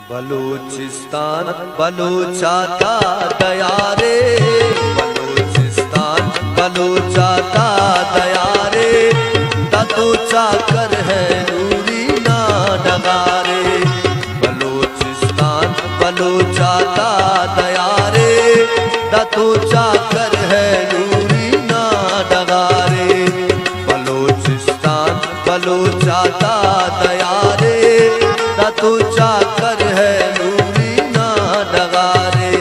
बलूचिस्तान बलूचाता दया रे, बलूचिस्तान बलूचाता दया रे, ततूचा कर है नूरी ना डगारे। बलूचिस्तान बलूचाता दया रे, ततूचा कर है नूरी ना डगारे। बलूचिस्तान बलूचाता दया रे, ततूचा कर है नूरी ना डगारे।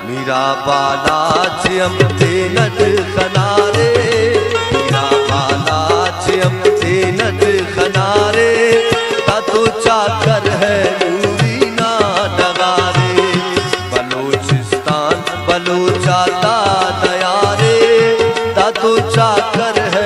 मीरा बालाच्यम ते नट खनारे, मीरा बालाच्यम ते नट खनारे, ततूचा कर है नूरी ना डगारे। बलूचिस्तान बलूचाता दया रे, ततूचा कर है